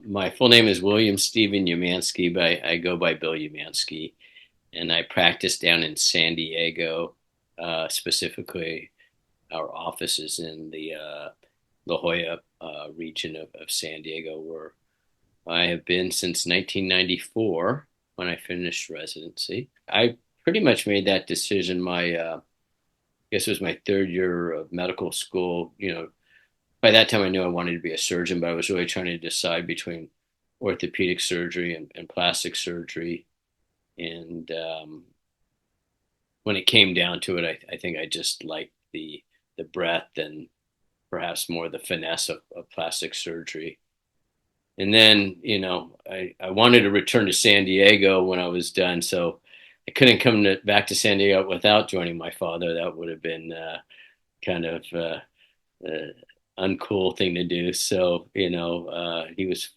My full name is William Stephen Umansky, but I go by Bill Umansky, and I practice down in San Diego. Specifically, our office is in the La Jolla region of San Diego, where I have been since 1994 when I finished residency. I pretty much made that decision. I guess it was my third year of medical school. By that time I knew I wanted to be a surgeon, but I was really trying to decide between orthopedic surgery and plastic surgery. And when it came down to it, I think I just liked the breadth and perhaps more the finesse of plastic surgery. And then, I wanted to return to San Diego when I was done, so I couldn't back to San Diego without joining my father. That would have been kind of uh, uncool thing to do. So, he was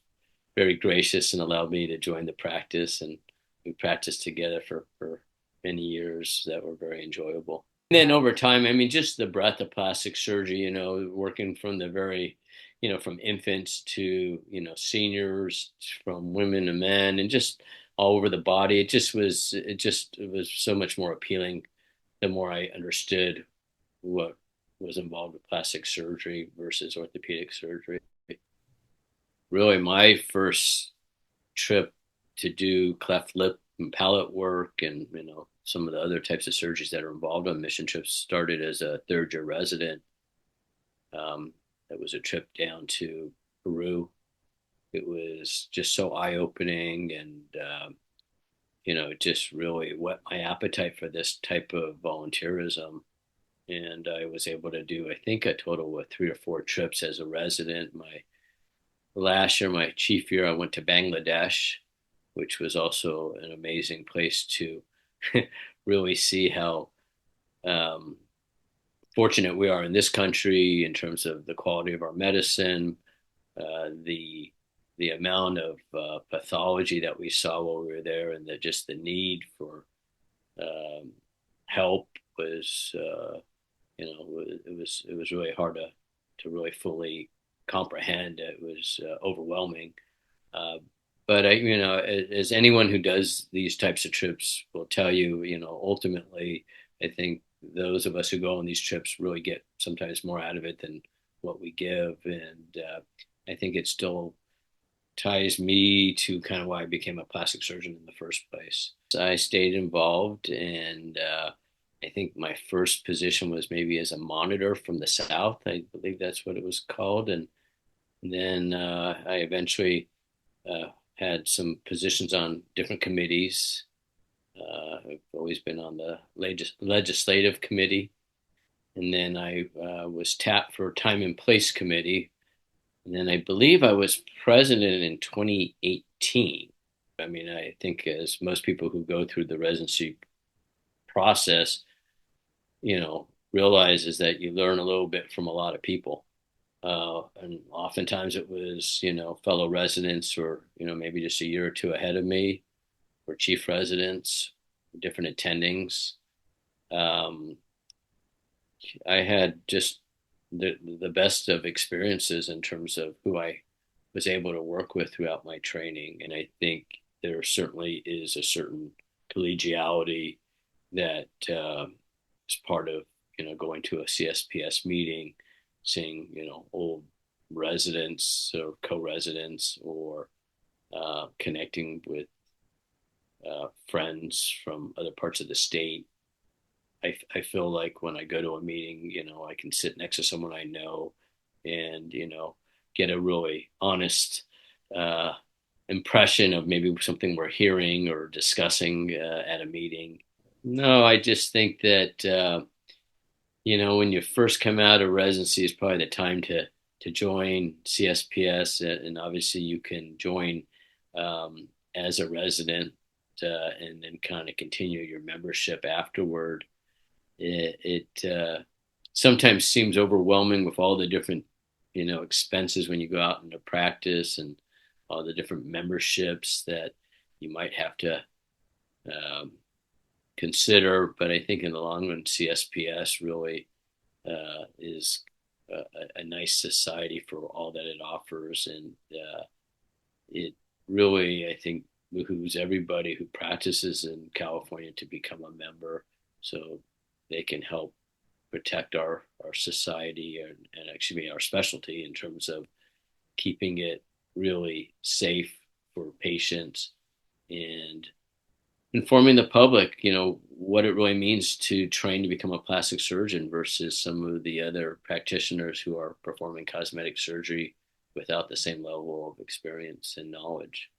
very gracious and allowed me to join the practice, and we practiced together for many years that were very enjoyable. And then over time, I mean, just the breadth of plastic surgery, working from the very, from infants to, seniors, from women to men, and just all over the body. It was so much more appealing the more I understood what was involved with plastic surgery versus orthopedic surgery. Really, my first trip to do cleft lip and palate work and some of the other types of surgeries that are involved on mission trips started as a third year resident. That was a trip down to Peru. It was just so eye opening, and it just really whet my appetite for this type of volunteerism. And I was able to do, I think, a total of 3 or 4 trips as a resident. My last year, my chief year, I went to Bangladesh, which was also an amazing place to really see how um, fortunate we are in this country in terms of the quality of our medicine, the amount of pathology that we saw while we were there, and just the need for um, help was, it was really hard to really fully comprehend. It was overwhelming. Uh, but as anyone who does these types of trips will tell you, ultimately, I think those of us who go on these trips really get sometimes more out of it than what we give, and I think it still ties me to kind of why I became a plastic surgeon in the first place. So I stayed involved, and I think my first position was maybe as a monitor from the South. I believe that's what it was called, and then I eventually uh, had some positions on different committees. I've always been on the legislative committee, and then I was tapped for time and place committee, and then I believe I was president in 2018. I mean, I think as most people who go through the residency process, realizes that you learn a little bit from a lot of people. And oftentimes it was, fellow residents or, maybe just a year or two ahead of me, or chief residents, different attendings. Um, I had just the best of experiences in terms of who I was able to work with throughout my training. And I think there certainly is a certain collegiality that is part of, going to a CSPS meeting, seeing, old residents or co-residents, or connecting with friends from other parts of the state. I feel like when I go to a meeting, I can sit next to someone I know and, get a really honest uh, impression of maybe something we're hearing or discussing at a meeting. No, I just think that, when you first come out of residency is probably the time to join CSPS, and obviously you can join as a resident and then kind of continue your membership afterward. It sometimes seems overwhelming with all the different, expenses when you go out into practice and all the different memberships that you might have to um, consider. But I think in the long run, CSPS really is a nice society for all that it offers, and it really, I think, behooves everybody who practices in California to become a member so they can help protect our society and actually our specialty in terms of keeping it really safe for patients and informing the public, what it really means to train to become a plastic surgeon versus some of the other practitioners who are performing cosmetic surgery without the same level of experience and knowledge.